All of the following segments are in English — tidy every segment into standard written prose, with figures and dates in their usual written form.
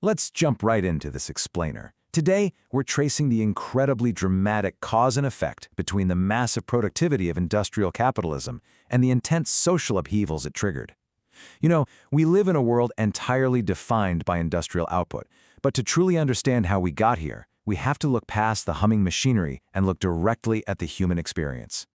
Let's jump right into this explainer. Today, we're tracing the incredibly dramatic cause and effect between the massive productivity of industrial capitalism and the intense social upheavals it triggered. We live in a world entirely defined by industrial output, but to truly understand how we got here, we have to look past the humming machinery and look directly at the human experience.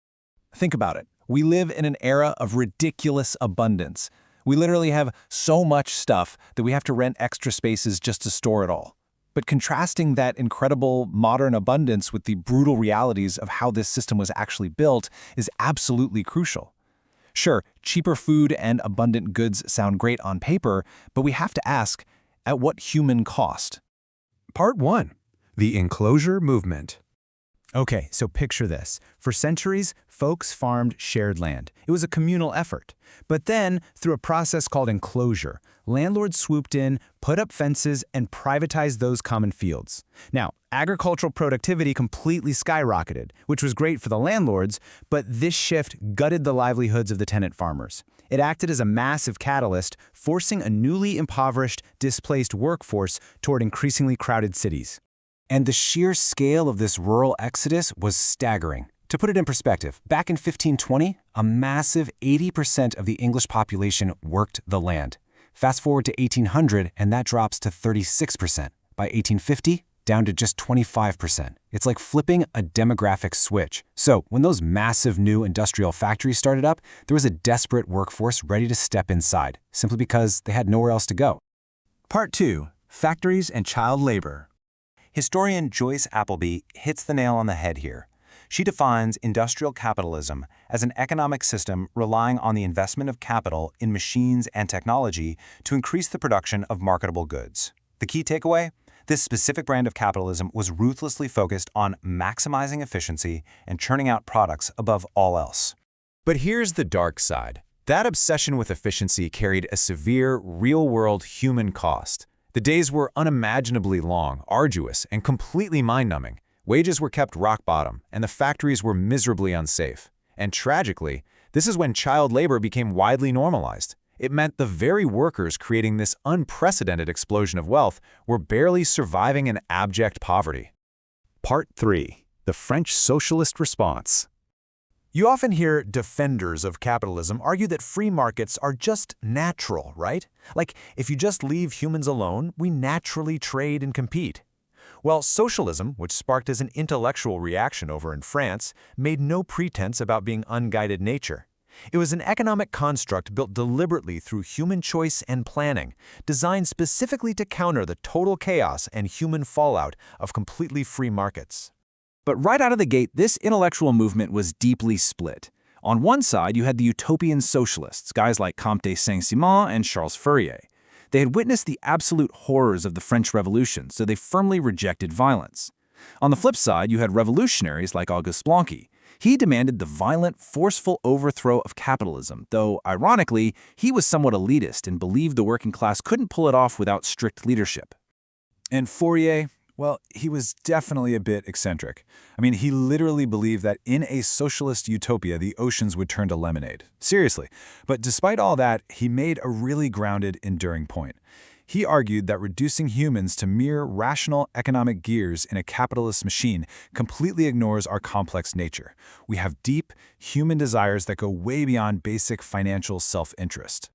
Think about it. We live in an era of ridiculous abundance. We literally have so much stuff that we have to rent extra spaces just to store it all. But contrasting that incredible modern abundance with the brutal realities of how this system was actually built is absolutely crucial. Sure, cheaper food and abundant goods sound great on paper, but we have to ask, at what human cost? Part 1. The Enclosure Movement. Okay, so picture this. For centuries, folks farmed shared land. It was a communal effort. But then, through a process called enclosure, landlords swooped in, put up fences, and privatized those common fields. Now, agricultural productivity completely skyrocketed, which was great for the landlords, but this shift gutted the livelihoods of the tenant farmers. It acted as a massive catalyst, forcing a newly impoverished, displaced workforce toward increasingly crowded cities. And the sheer scale of this rural exodus was staggering. To put it in perspective, back in 1520, a massive 80% of the English population worked the land. Fast forward to 1800, and that drops to 36%. By 1850, down to just 25%. It's like flipping a demographic switch. So, when those massive new industrial factories started up, there was a desperate workforce ready to step inside, simply because they had nowhere else to go. Part 2. Factories and Child Labor. Historian Joyce Appleby hits the nail on the head here. She defines industrial capitalism as an economic system relying on the investment of capital in machines and technology to increase the production of marketable goods. The key takeaway? This specific brand of capitalism was ruthlessly focused on maximizing efficiency and churning out products above all else. But here's the dark side. That obsession with efficiency carried a severe, real-world human cost. The days were unimaginably long, arduous, and completely mind-numbing. Wages were kept rock bottom, and the factories were miserably unsafe. And tragically, this is when child labor became widely normalized. It meant the very workers creating this unprecedented explosion of wealth were barely surviving in abject poverty. Part 3. The French Socialist Response. You often hear defenders of capitalism argue that free markets are just natural, right? Like, if you just leave humans alone, we naturally trade and compete. Well, socialism, which sparked as an intellectual reaction over in France, made no pretense about being unguided nature. It was an economic construct built deliberately through human choice and planning, designed specifically to counter the total chaos and human fallout of completely free markets. But right out of the gate, this intellectual movement was deeply split. On one side, you had the utopian socialists, guys like Comte de Saint-Simon and Charles Fourier. They had witnessed the absolute horrors of the French Revolution, so they firmly rejected violence. On the flip side, you had revolutionaries like Auguste Blanqui. He demanded the violent, forceful overthrow of capitalism, though, ironically, he was somewhat elitist and believed the working class couldn't pull it off without strict leadership. And Fourier, well, he was definitely a bit eccentric. He literally believed that in a socialist utopia, the oceans would turn to lemonade. Seriously. But despite all that, he made a really grounded, enduring point. He argued that reducing humans to mere rational economic gears in a capitalist machine completely ignores our complex nature. We have deep, human desires that go way beyond basic financial self-interest.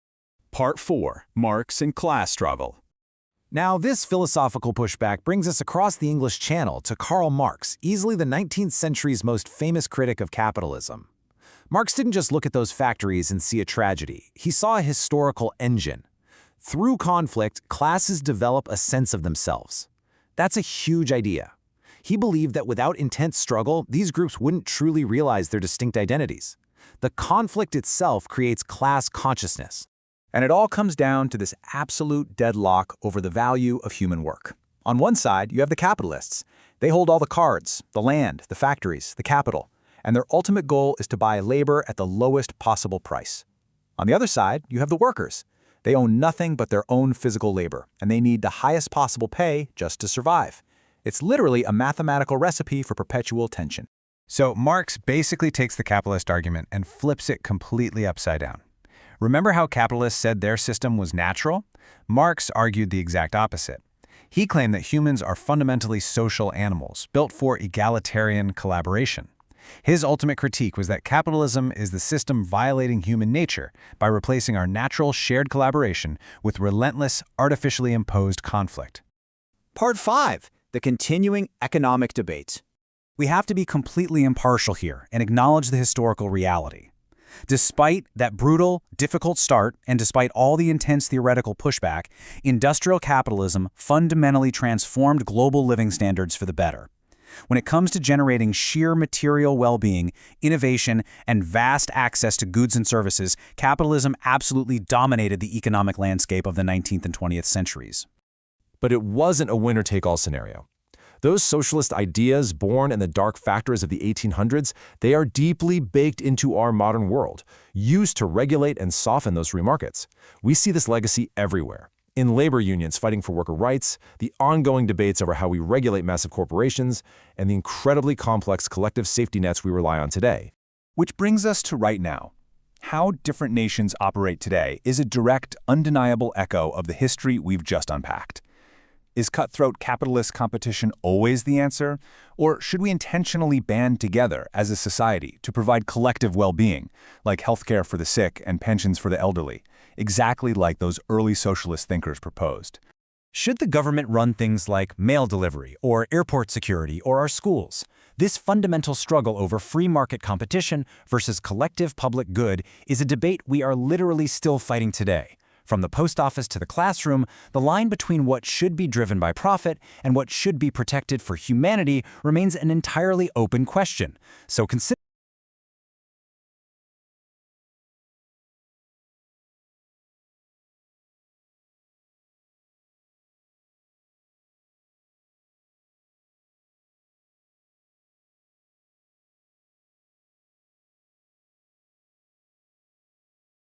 Part 4. Marx and Class Struggle. Now, this philosophical pushback brings us across the English Channel to Karl Marx, easily the 19th century's most famous critic of capitalism. Marx didn't just look at those factories and see a tragedy. He saw a historical engine. Through conflict, classes develop a sense of themselves. That's a huge idea. He believed that without intense struggle, these groups wouldn't truly realize their distinct identities. The conflict itself creates class consciousness. And it all comes down to this absolute deadlock over the value of human work. On one side, you have the capitalists. They hold all the cards, the land, the factories, the capital, and their ultimate goal is to buy labor at the lowest possible price. On the other side, you have the workers. They own nothing but their own physical labor, and they need the highest possible pay just to survive. It's literally a mathematical recipe for perpetual tension. So Marx basically takes the capitalist argument and flips it completely upside down. Remember how capitalists said their system was natural? Marx argued the exact opposite. He claimed that humans are fundamentally social animals, built for egalitarian collaboration. His ultimate critique was that capitalism is the system violating human nature by replacing our natural shared collaboration with relentless, artificially imposed conflict. Part 5. The continuing economic debate. We have to be completely impartial here and acknowledge the historical reality. Despite that brutal, difficult start, and despite all the intense theoretical pushback, industrial capitalism fundamentally transformed global living standards for the better. When it comes to generating sheer material well-being, innovation, and vast access to goods and services, capitalism absolutely dominated the economic landscape of the 19th and 20th centuries. But it wasn't a winner-take-all scenario. Those socialist ideas born in the dark factories of the 1800s, they are deeply baked into our modern world, used to regulate and soften those free markets. We see this legacy everywhere. In labor unions fighting for worker rights, the ongoing debates over how we regulate massive corporations, and the incredibly complex collective safety nets we rely on today. Which brings us to right now. How different nations operate today is a direct, undeniable echo of the history we've just unpacked. Is cutthroat capitalist competition always the answer? Or should we intentionally band together as a society to provide collective well-being, like healthcare for the sick and pensions for the elderly, exactly like those early socialist thinkers proposed? Should the government run things like mail delivery or airport security or our schools? This fundamental struggle over free market competition versus collective public good is a debate we are literally still fighting today. From the post office to the classroom, the line between what should be driven by profit and what should be protected for humanity remains an entirely open question. So consider